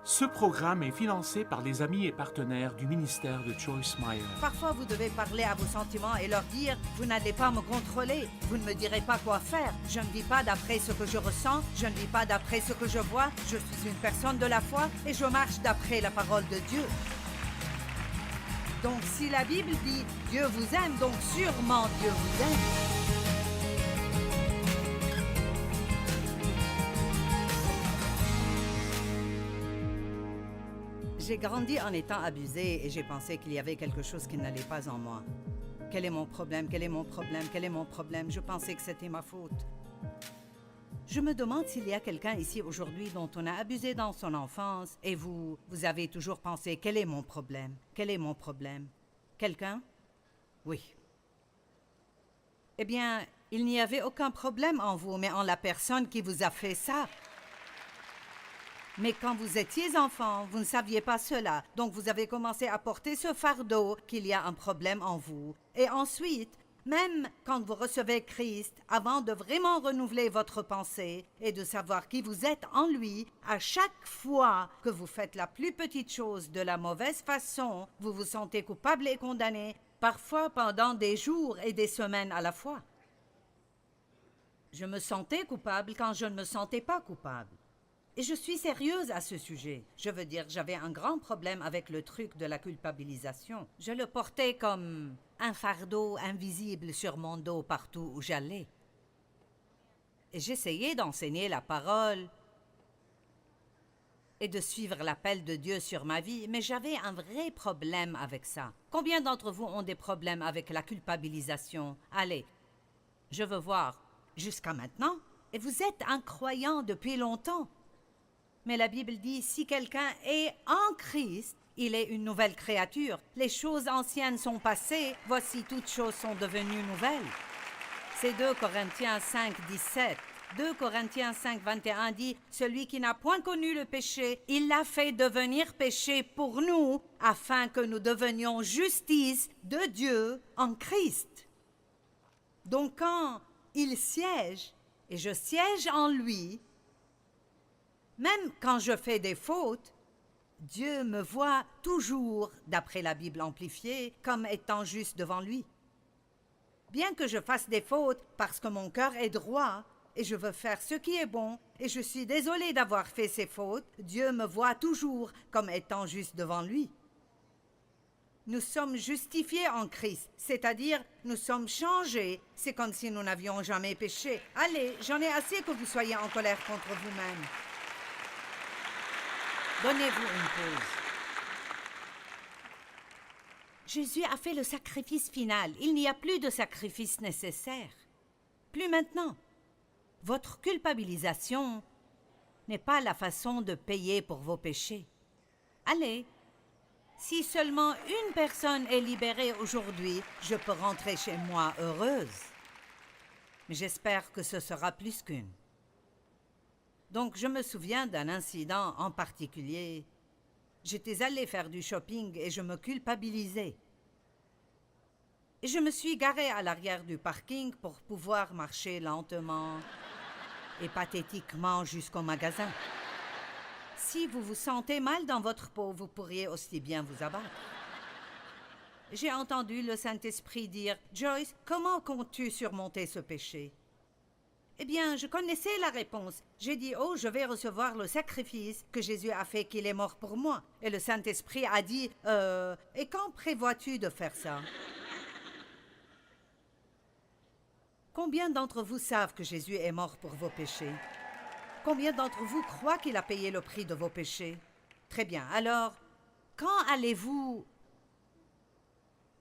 Ce programme est financé par les amis et partenaires du ministère de Joyce Meyer. Parfois, vous devez parler à vos sentiments et leur dire « Vous n'allez pas me contrôler, vous ne me direz pas quoi faire. Je ne vis pas d'après ce que je ressens, je ne vis pas d'après ce que je vois. Je suis une personne de la foi et je marche d'après la parole de Dieu. » Donc, si la Bible dit « Dieu vous aime », donc sûrement Dieu vous aime. J'ai grandi en étant abusée et j'ai pensé qu'il y avait quelque chose qui n'allait pas en moi. Quel est mon problème? Quel est mon problème? Quel est mon problème? Je pensais que c'était ma faute. Je me demande s'il y a quelqu'un ici aujourd'hui dont on a abusé dans son enfance et vous avez toujours pensé « Quel est mon problème? Quel est mon problème? » Quelqu'un? Oui. Eh bien, il n'y avait aucun problème en vous, mais en la personne qui vous a fait ça. Mais quand vous étiez enfant, vous ne saviez pas cela. Donc vous avez commencé à porter ce fardeau qu'il y a un problème en vous. Et ensuite, même quand vous recevez Christ, avant de vraiment renouveler votre pensée et de savoir qui vous êtes en lui, à chaque fois que vous faites la plus petite chose de la mauvaise façon, vous vous sentez coupable et condamné, parfois pendant des jours et des semaines à la fois. Je me sentais coupable quand je ne me sentais pas coupable. Et je suis sérieuse à ce sujet. Je veux dire, j'avais un grand problème avec le truc de la culpabilisation. Je le portais comme un fardeau invisible sur mon dos partout où j'allais. Et j'essayais d'enseigner la parole et de suivre l'appel de Dieu sur ma vie, mais j'avais un vrai problème avec ça. Combien d'entre vous ont des problèmes avec la culpabilisation? Allez, je veux voir. Jusqu'à maintenant? Et vous êtes un croyant depuis longtemps. Mais la Bible dit, si quelqu'un est en Christ, il est une nouvelle créature. Les choses anciennes sont passées, voici toutes choses sont devenues nouvelles. C'est 2 Corinthiens 5, 17. 2 Corinthiens 5, 21 dit, celui qui n'a point connu le péché, il l'a fait devenir péché pour nous, afin que nous devenions justice de Dieu en Christ. Donc quand il siège, et je siège en lui, même quand je fais des fautes, Dieu me voit toujours, d'après la Bible amplifiée, comme étant juste devant lui. Bien que je fasse des fautes parce que mon cœur est droit et je veux faire ce qui est bon et je suis désolée d'avoir fait ces fautes, Dieu me voit toujours comme étant juste devant lui. Nous sommes justifiés en Christ, c'est-à-dire nous sommes changés. C'est comme si nous n'avions jamais péché. Allez, j'en ai assez que vous soyez en colère contre vous-même. Donnez-vous une pause. Jésus a fait le sacrifice final. Il n'y a plus de sacrifice nécessaire. Plus maintenant. Votre culpabilisation n'est pas la façon de payer pour vos péchés. Allez, si seulement une personne est libérée aujourd'hui, je peux rentrer chez moi heureuse. Mais j'espère que ce sera plus qu'une. Donc, je me souviens d'un incident en particulier. J'étais allée faire du shopping et je me culpabilisais. Et je me suis garée à l'arrière du parking pour pouvoir marcher lentement et pathétiquement jusqu'au magasin. Si vous vous sentez mal dans votre peau, vous pourriez aussi bien vous abattre. J'ai entendu le Saint-Esprit dire « Joyce, comment comptes-tu surmonter ce péché ?» Eh bien, je connaissais la réponse. J'ai dit, oh, je vais recevoir le sacrifice que Jésus a fait, qu'il est mort pour moi. Et le Saint-Esprit a dit, et quand prévois-tu de faire ça? Combien d'entre vous savent que Jésus est mort pour vos péchés? Combien d'entre vous croient qu'il a payé le prix de vos péchés? Très bien. Alors, quand allez-vous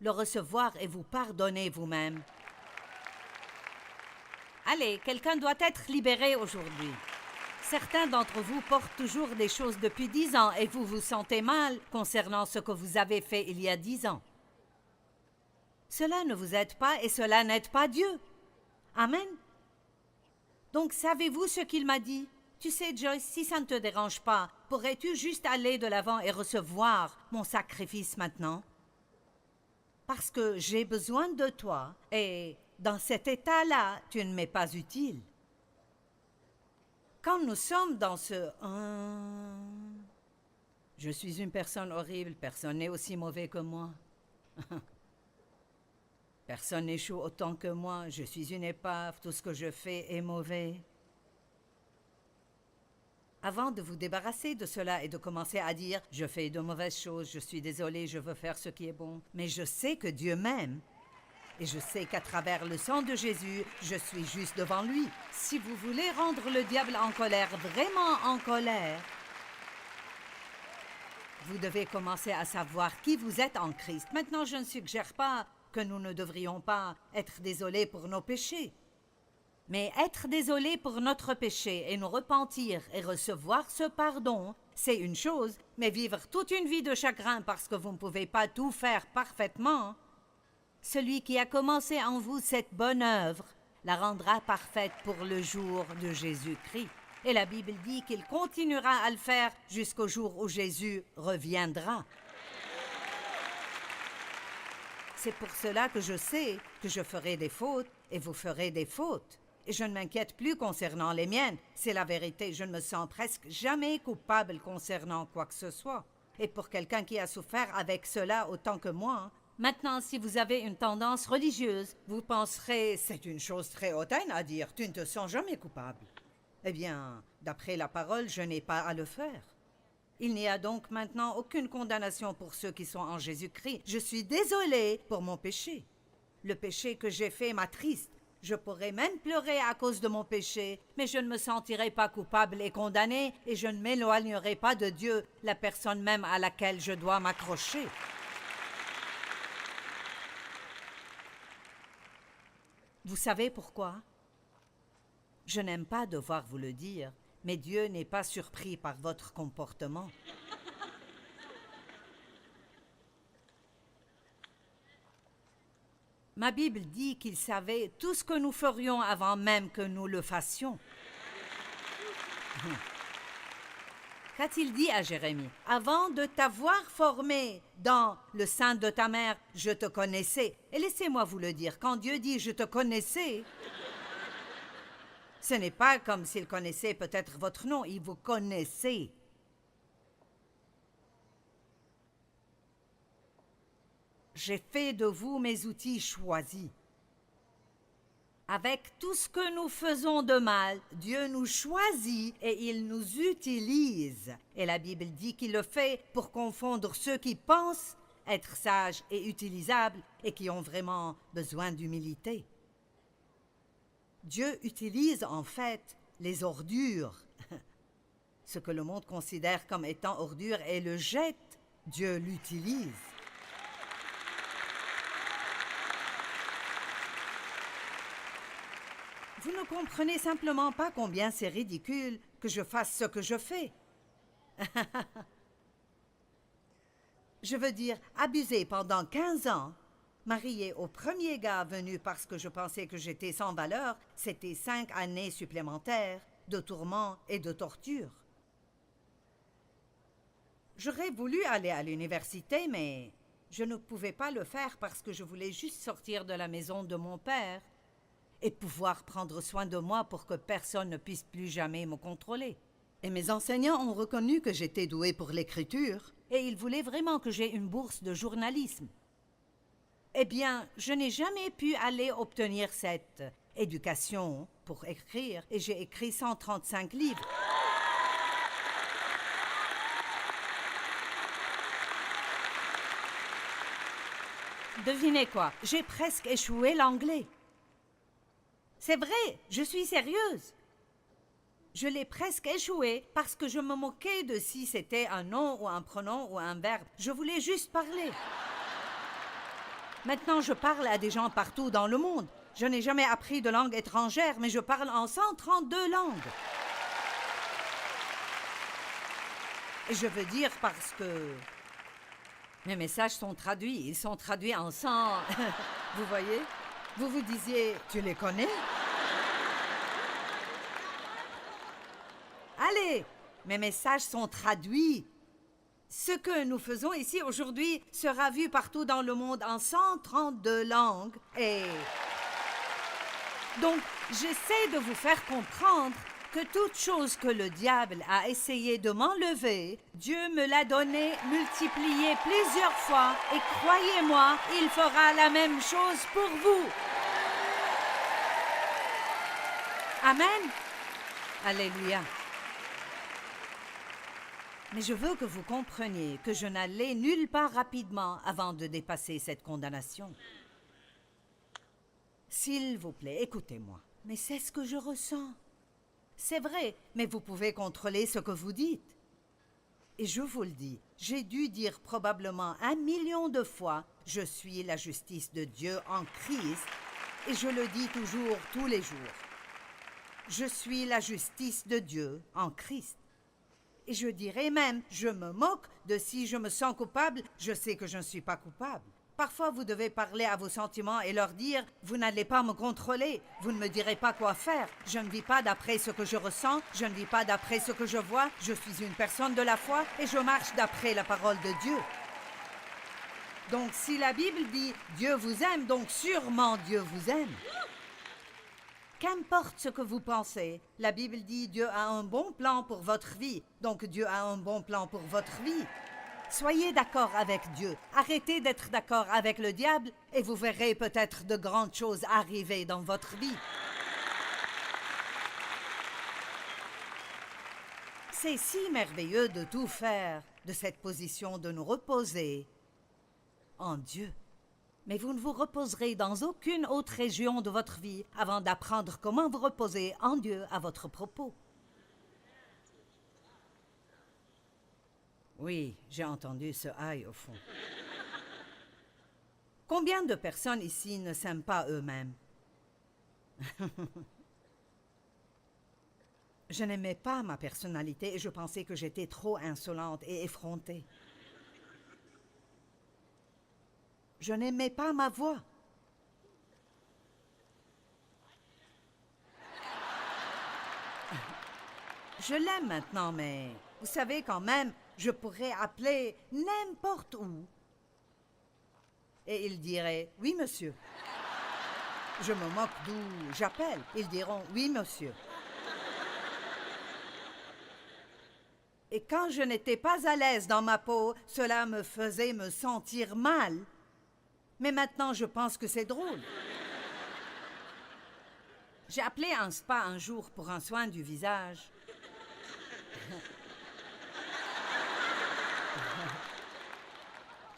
le recevoir et vous pardonner vous-même? Allez, quelqu'un doit être libéré aujourd'hui. Certains d'entre vous portent toujours des choses depuis 10 ans et vous vous sentez mal concernant ce que vous avez fait il y a 10 ans. Cela ne vous aide pas et cela n'aide pas Dieu. Amen. Donc, savez-vous ce qu'il m'a dit? Tu sais, Joyce, si ça ne te dérange pas, pourrais-tu juste aller de l'avant et recevoir mon sacrifice maintenant? Parce que j'ai besoin de toi et dans cet état-là, tu ne m'es pas utile. Quand nous sommes dans ce Je suis une personne horrible, personne n'est aussi mauvais que moi. Personne n'échoue autant que moi, je suis une épave, tout ce que je fais est mauvais. Avant de vous débarrasser de cela et de commencer à dire « Je fais de mauvaises choses, je suis désolé, je veux faire ce qui est bon », mais je sais que Dieu m'aime. Et je sais qu'à travers le sang de Jésus, je suis juste devant lui. Si vous voulez rendre le diable en colère, vraiment en colère, vous devez commencer à savoir qui vous êtes en Christ. Maintenant, je ne suggère pas que nous ne devrions pas être désolés pour nos péchés. Mais être désolé pour notre péché et nous repentir et recevoir ce pardon, c'est une chose, mais vivre toute une vie de chagrin parce que vous ne pouvez pas tout faire parfaitement, celui qui a commencé en vous cette bonne œuvre la rendra parfaite pour le jour de Jésus-Christ. Et la Bible dit qu'il continuera à le faire jusqu'au jour où Jésus reviendra. C'est pour cela que je sais que je ferai des fautes et vous ferez des fautes. Et je ne m'inquiète plus concernant les miennes. C'est la vérité, je ne me sens presque jamais coupable concernant quoi que ce soit. Et pour quelqu'un qui a souffert avec cela autant que moi, maintenant, si vous avez une tendance religieuse, vous penserez, c'est une chose très hautaine à dire, tu ne te sens jamais coupable. Eh bien, d'après la parole, je n'ai pas à le faire. Il n'y a donc maintenant aucune condamnation pour ceux qui sont en Jésus-Christ. Je suis désolée pour mon péché. Le péché que j'ai fait m'attriste. Je pourrais même pleurer à cause de mon péché, mais je ne me sentirai pas coupable et condamnée, et je ne m'éloignerai pas de Dieu, la personne même à laquelle je dois m'accrocher. Vous savez pourquoi? Je n'aime pas devoir vous le dire, mais Dieu n'est pas surpris par votre comportement. Ma Bible dit qu'il savait tout ce que nous ferions avant même que nous le fassions. Qu'a-t-il dit à Jérémie? « Avant de t'avoir formé dans le sein de ta mère, je te connaissais. » Et laissez-moi vous le dire, quand Dieu dit « je te connaissais », ce n'est pas comme s'il connaissait peut-être votre nom, il vous connaissait. J'ai fait de vous mes outils choisis. Avec tout ce que nous faisons de mal, Dieu nous choisit et il nous utilise. Et la Bible dit qu'il le fait pour confondre ceux qui pensent être sages et utilisables et qui ont vraiment besoin d'humilité. Dieu utilise en fait les ordures. Ce que le monde considère comme étant ordure et le jette, Dieu l'utilise. Vous ne comprenez simplement pas combien c'est ridicule que je fasse ce que je fais. Je veux dire, abuser pendant 15 ans, marié au premier gars venu parce que je pensais que j'étais sans valeur, c'était 5 années supplémentaires de tourments et de torture. J'aurais voulu aller à l'université, mais je ne pouvais pas le faire parce que je voulais juste sortir de la maison de mon père et pouvoir prendre soin de moi pour que personne ne puisse plus jamais me contrôler. Et mes enseignants ont reconnu que j'étais douée pour l'écriture et ils voulaient vraiment que j'aie une bourse de journalisme. Eh bien, je n'ai jamais pu aller obtenir cette éducation pour écrire et j'ai écrit 135 livres. Devinez quoi, j'ai presque échoué l'anglais. C'est vrai, je suis sérieuse. Je l'ai presque échoué parce que je me moquais de si c'était un nom ou un pronom ou un verbe. Je voulais juste parler. Maintenant, je parle à des gens partout dans le monde. Je n'ai jamais appris de langue étrangère, mais je parle en 132 langues. Et je veux dire parce que mes messages sont traduits. Ils sont traduits en 100... Vous voyez? Vous vous disiez, tu les connais? Allez, mes messages sont traduits. Ce que nous faisons ici aujourd'hui sera vu partout dans le monde en 132 langues. Et donc, j'essaie de vous faire comprendre que toute chose que le diable a essayé de m'enlever, Dieu me l'a donnée multipliée plusieurs fois et croyez-moi, il fera la même chose pour vous. Amen. Alléluia. Mais je veux que vous compreniez que je n'allais nulle part rapidement avant de dépasser cette condamnation. S'il vous plaît, écoutez-moi. Mais c'est ce que je ressens. C'est vrai, mais vous pouvez contrôler ce que vous dites. Et je vous le dis, j'ai dû dire probablement 1 million de fois « Je suis la justice de Dieu en Christ » et je le dis toujours, tous les jours. Je suis la justice de Dieu en Christ. Et je dirais même, je me moque de si je me sens coupable, je sais que je ne suis pas coupable. Parfois, vous devez parler à vos sentiments et leur dire « Vous n'allez pas me contrôler, vous ne me direz pas quoi faire. Je ne vis pas d'après ce que je ressens, je ne vis pas d'après ce que je vois. Je suis une personne de la foi et je marche d'après la parole de Dieu. » Donc, si la Bible dit « Dieu vous aime », donc sûrement Dieu vous aime. Qu'importe ce que vous pensez, la Bible dit « Dieu a un bon plan pour votre vie », donc Dieu a un bon plan pour votre vie. Soyez d'accord avec Dieu, arrêtez d'être d'accord avec le diable et vous verrez peut-être de grandes choses arriver dans votre vie. C'est si merveilleux de tout faire, de cette position de nous reposer en Dieu. Mais vous ne vous reposerez dans aucune autre région de votre vie avant d'apprendre comment vous reposer en Dieu à votre propos. Oui, j'ai entendu ce aïe au fond. Combien de personnes ici ne s'aiment pas eux-mêmes? Je n'aimais pas ma personnalité et je pensais que j'étais trop insolente et effrontée. Je n'aimais pas ma voix. Je l'aime maintenant, mais vous savez quand même, je pourrais appeler n'importe où. Et ils diraient « Oui, monsieur ». Je me moque d'où j'appelle. Ils diront « Oui, monsieur ». Et quand je n'étais pas à l'aise dans ma peau, cela me faisait me sentir mal. Mais maintenant, je pense que c'est drôle. J'ai appelé un spa un jour pour un soin du visage.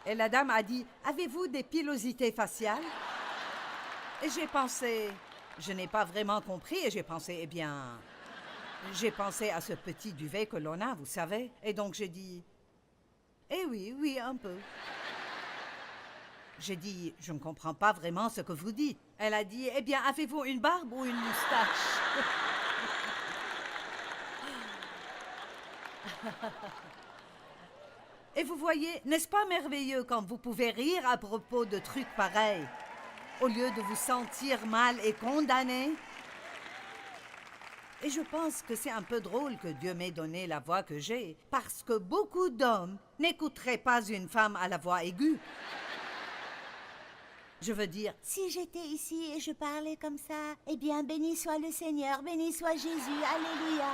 Et la dame a dit « Avez-vous des pilosités faciales ?» Et j'ai pensé, je n'ai pas vraiment compris, et j'ai pensé, eh bien, j'ai pensé à ce petit duvet que l'on a, vous savez. Et donc j'ai dit « Eh oui, oui, un peu. » J'ai dit « Je ne comprends pas vraiment ce que vous dites. » Elle a dit « Eh bien, avez-vous une barbe ou une moustache ?» Et vous voyez, n'est-ce pas merveilleux quand vous pouvez rire à propos de trucs pareils, au lieu de vous sentir mal et condamné? Et je pense que c'est un peu drôle que Dieu m'ait donné la voix que j'ai, parce que beaucoup d'hommes n'écouteraient pas une femme à la voix aiguë. Je veux dire, si j'étais ici et je parlais comme ça, eh bien, béni soit le Seigneur, béni soit Jésus, alléluia.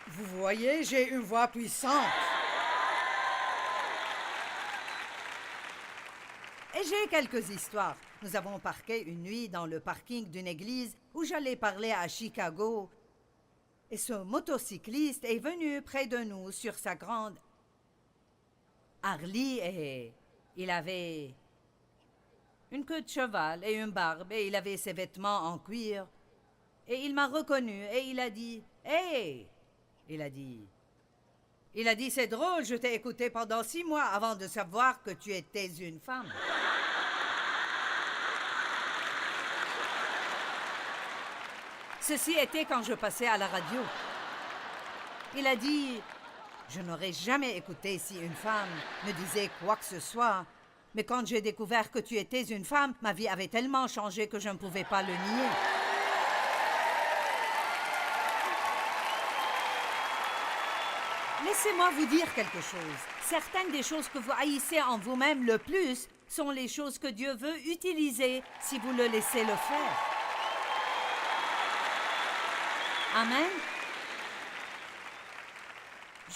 vous voyez, j'ai une voix puissante. Et j'ai quelques histoires. Nous avons parqué une nuit dans le parking d'une église où j'allais parler à Chicago. Et ce motocycliste est venu près de nous sur sa grande Harley et il avait une queue de cheval et une barbe et il avait ses vêtements en cuir. Et il m'a reconnu et il a dit « Hey !» Il a dit « C'est drôle, je t'ai écouté pendant 6 mois avant de savoir que tu étais une femme. » Ceci était quand je passais à la radio. Il a dit « Je n'aurais jamais écouté si une femme me disait quoi que ce soit. Mais quand j'ai découvert que tu étais une femme, ma vie avait tellement changé que je ne pouvais pas le nier. » Laissez-moi vous dire quelque chose. Certaines des choses que vous haïssez en vous-même le plus sont les choses que Dieu veut utiliser si vous le laissez le faire. Amen.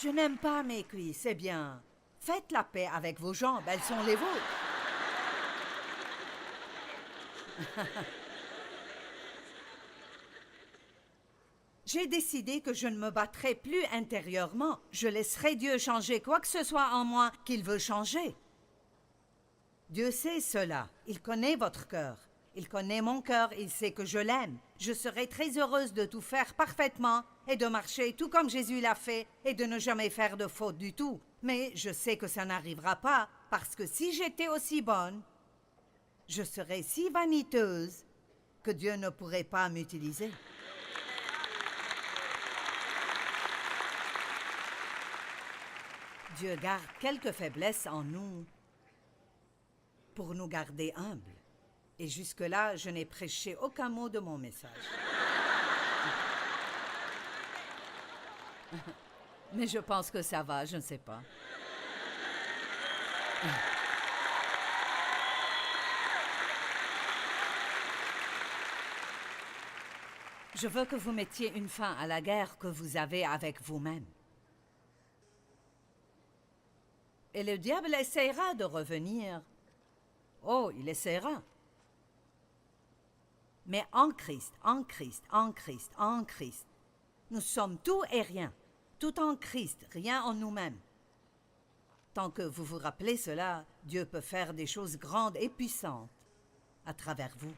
Je n'aime pas mes cuisses, c'est bien. Faites la paix avec vos jambes, elles sont les vôtres. J'ai décidé que je ne me battrai plus intérieurement. Je laisserai Dieu changer quoi que ce soit en moi qu'il veut changer. Dieu sait cela. Il connaît votre cœur. Il connaît mon cœur. Il sait que je l'aime. Je serai très heureuse de tout faire parfaitement et de marcher tout comme Jésus l'a fait et de ne jamais faire de faute du tout. Mais je sais que ça n'arrivera pas parce que si j'étais aussi bonne, je serais si vaniteuse que Dieu ne pourrait pas m'utiliser. Dieu garde quelques faiblesses en nous pour nous garder humbles. Et jusque-là, je n'ai prêché aucun mot de mon message. Mais je pense que ça va, je ne sais pas. Je veux que vous mettiez une fin à la guerre que vous avez avec vous-même. Et le diable essaiera de revenir. Oh, il essaiera. Mais en Christ, en Christ, en Christ, en Christ, nous sommes tout et rien. Tout en Christ, rien en nous-mêmes. Tant que vous vous rappelez cela, Dieu peut faire des choses grandes et puissantes à travers vous.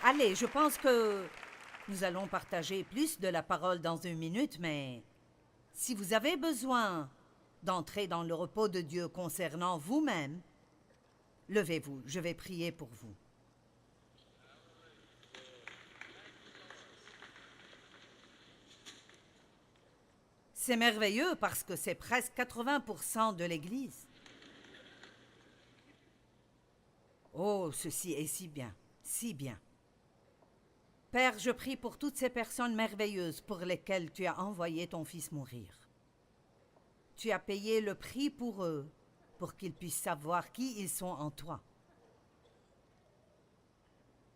Allez, je pense que nous allons partager plus de la parole dans une minute, mais si vous avez besoin d'entrer dans le repos de Dieu concernant vous-même, levez-vous, je vais prier pour vous. C'est merveilleux parce que c'est presque 80% de l'Église. Oh, ceci est si bien, si bien. Père, je prie pour toutes ces personnes merveilleuses pour lesquelles tu as envoyé ton Fils mourir. Tu as payé le prix pour eux, pour qu'ils puissent savoir qui ils sont en toi.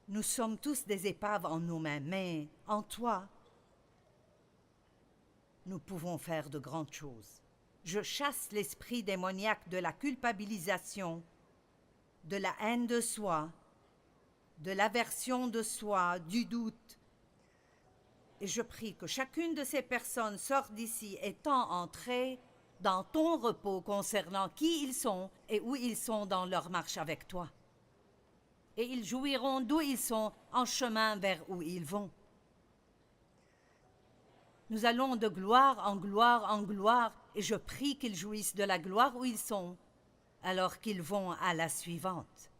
Nous sommes tous des épaves en nous-mêmes, mais en toi, nous pouvons faire de grandes choses. Je chasse l'esprit démoniaque de la culpabilisation, de la haine de soi, de l'aversion de soi, du doute. Et je prie que chacune de ces personnes sorte d'ici étant entrées dans ton repos concernant qui ils sont et où ils sont dans leur marche avec toi. Et ils jouiront d'où ils sont en chemin vers où ils vont. Nous allons de gloire en gloire en gloire, et je prie qu'ils jouissent de la gloire où ils sont, alors qu'ils vont à la suivante.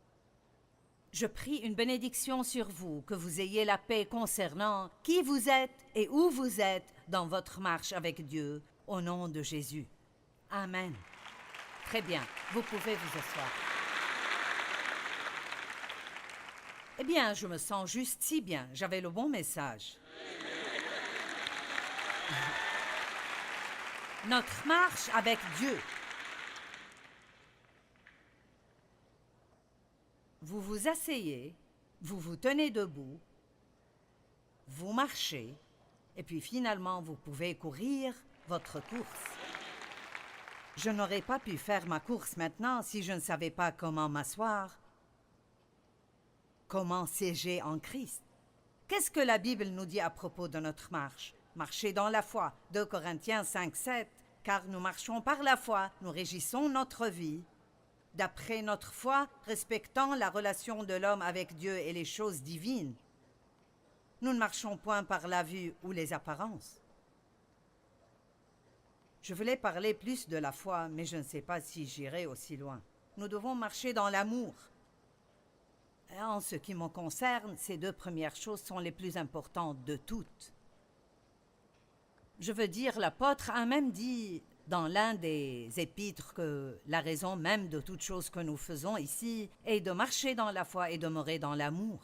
Je prie une bénédiction sur vous, que vous ayez la paix concernant qui vous êtes et où vous êtes dans votre marche avec Dieu, au nom de Jésus. Amen. Très bien, vous pouvez vous asseoir. Eh bien, je me sens juste si bien, j'avais le bon message. Notre marche avec Dieu. Vous vous asseyez, vous vous tenez debout, vous marchez, et puis finalement vous pouvez courir votre course. Je n'aurais pas pu faire ma course maintenant si je ne savais pas comment m'asseoir, comment siéger en Christ. Qu'est-ce que la Bible nous dit à propos de notre marche? Marcher dans la foi, 2 Corinthiens 5, 7, car nous marchons par la foi, nous régissons notre vie, d'après notre foi, respectant la relation de l'homme avec Dieu et les choses divines. Nous ne marchons point par la vue ou les apparences. Je voulais parler plus de la foi, mais je ne sais pas si j'irai aussi loin. Nous devons marcher dans l'amour. En ce qui me concerne, ces 2 premières choses sont les plus importantes de toutes. Je veux dire, l'apôtre a même dit dans l'un des épîtres que la raison même de toute chose que nous faisons ici est de marcher dans la foi et demeurer dans l'amour.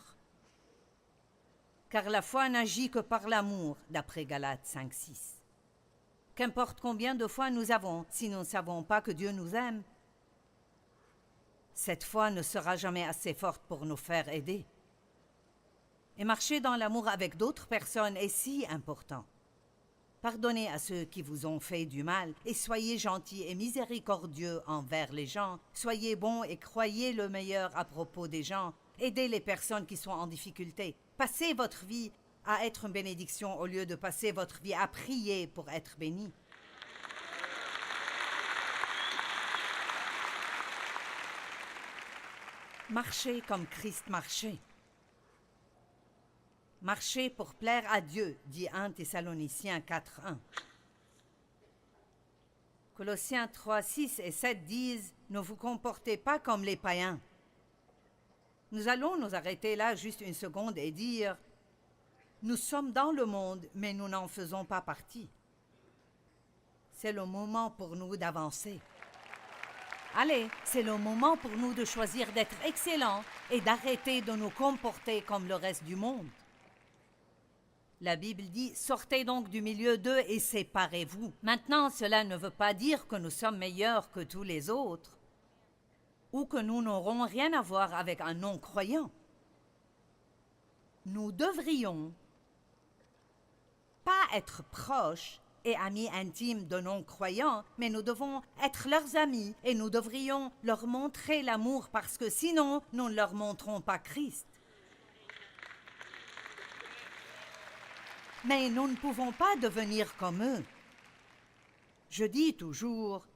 Car la foi n'agit que par l'amour, d'après Galates 5, 6. Qu'importe combien de foi nous avons, si nous ne savons pas que Dieu nous aime, cette foi ne sera jamais assez forte pour nous faire aider. Et marcher dans l'amour avec d'autres personnes est si important. Pardonnez à ceux qui vous ont fait du mal et soyez gentils et miséricordieux envers les gens. Soyez bons et croyez le meilleur à propos des gens. Aidez les personnes qui sont en difficulté. Passez votre vie à être une bénédiction au lieu de passer votre vie à prier pour être béni. Marchez comme Christ marchait. Marchez pour plaire à Dieu, dit 1 Thessaloniciens 4:1. Colossiens 3:6 et 7 disent « Ne vous comportez pas comme les païens ». Nous allons nous arrêter là juste une seconde et dire « Nous sommes dans le monde, mais nous n'en faisons pas partie ». C'est le moment pour nous d'avancer. Allez, c'est le moment pour nous de choisir d'être excellents et d'arrêter de nous comporter comme le reste du monde. La Bible dit « Sortez donc du milieu d'eux et séparez-vous ». Maintenant, cela ne veut pas dire que nous sommes meilleurs que tous les autres ou que nous n'aurons rien à voir avec un non-croyant. Nous devrions pas être proches et amis intimes de non-croyants, mais nous devons être leurs amis et nous devrions leur montrer l'amour parce que sinon, nous ne leur montrons pas Christ. Mais nous ne pouvons pas devenir comme eux. Je dis toujours,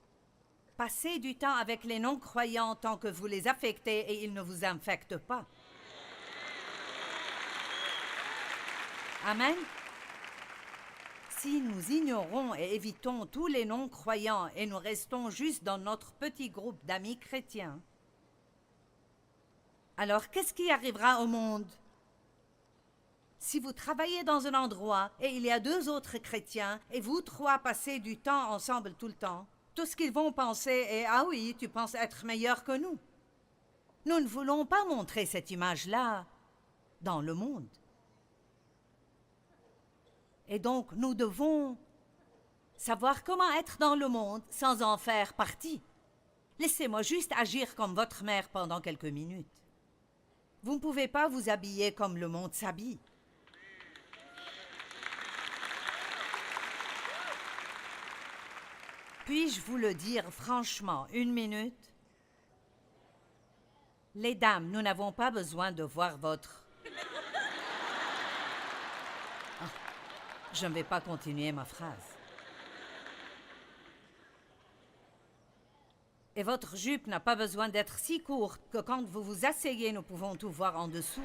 passez du temps avec les non-croyants tant que vous les affectez et ils ne vous infectent pas. Amen. Si nous ignorons et évitons tous les non-croyants et nous restons juste dans notre petit groupe d'amis chrétiens, alors qu'est-ce qui arrivera au monde? Si vous travaillez dans un endroit et il y a 2 autres chrétiens et vous 3 passez du temps ensemble tout le temps, tout ce qu'ils vont penser est « Ah oui, tu penses être meilleur que nous ». Nous ne voulons pas montrer cette image-là dans le monde. Et donc, nous devons savoir comment être dans le monde sans en faire partie. Laissez-moi juste agir comme votre mère pendant quelques minutes. Vous ne pouvez pas vous habiller comme le monde s'habille. Puis-je vous le dire franchement, 1 minute? Les dames, nous n'avons pas besoin de voir votre... Ah, je ne vais pas continuer ma phrase. Et votre jupe n'a pas besoin d'être si courte que quand vous vous asseyez, nous pouvons tout voir en dessous.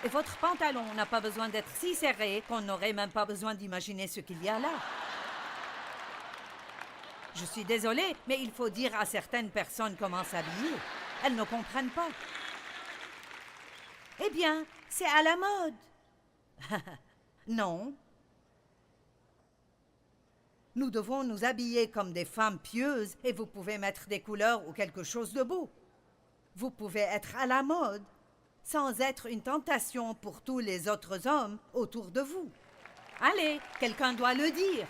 Et votre pantalon n'a pas besoin d'être si serré qu'on n'aurait même pas besoin d'imaginer ce qu'il y a là. Je suis désolée, mais il faut dire à certaines personnes comment s'habiller. Elles ne comprennent pas. Eh bien, c'est à la mode. Non. Nous devons nous habiller comme des femmes pieuses et vous pouvez mettre des couleurs ou quelque chose de beau. Vous pouvez être à la mode sans être une tentation pour tous les autres hommes autour de vous. Allez, quelqu'un doit le dire.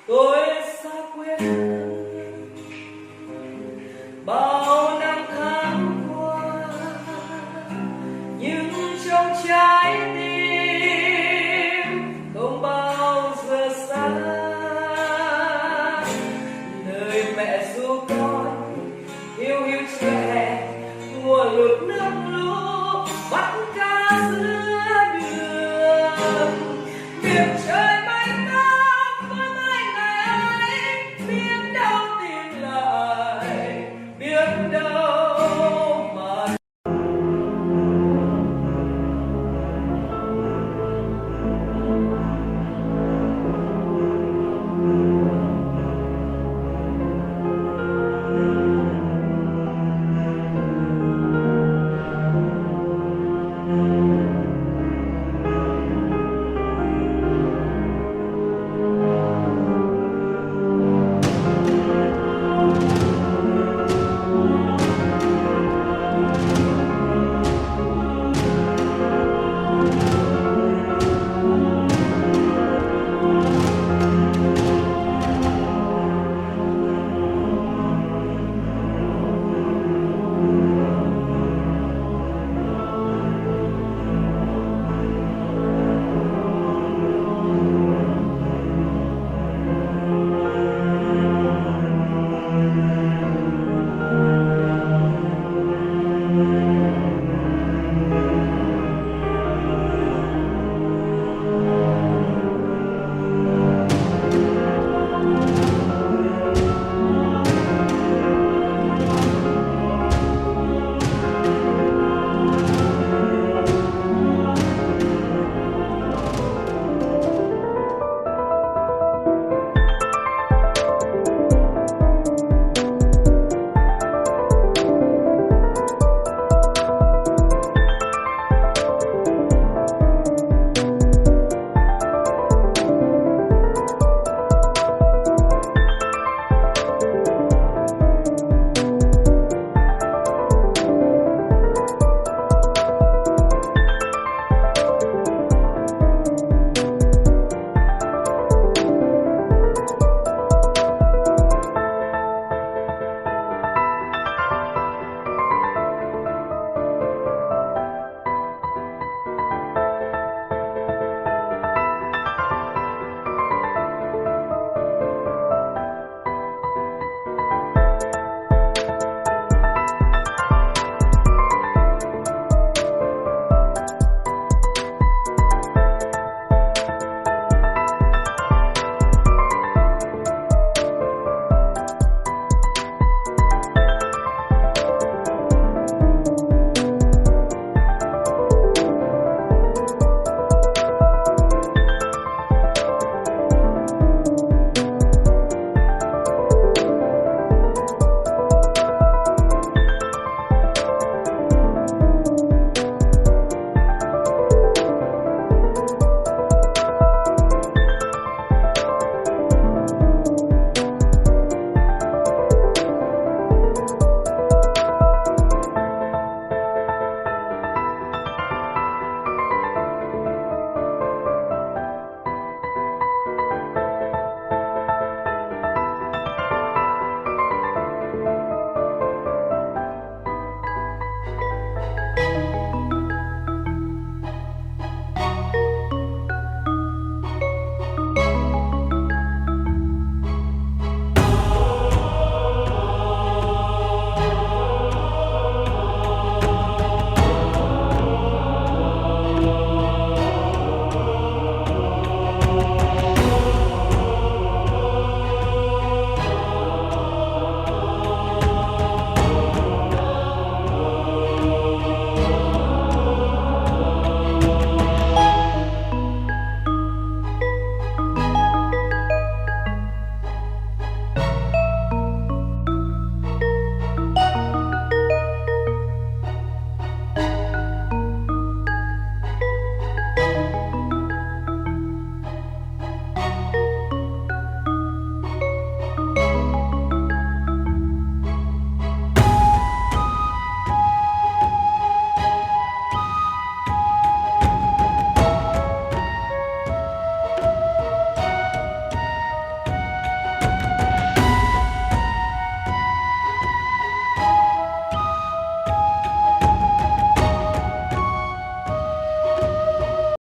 toda esa cuerda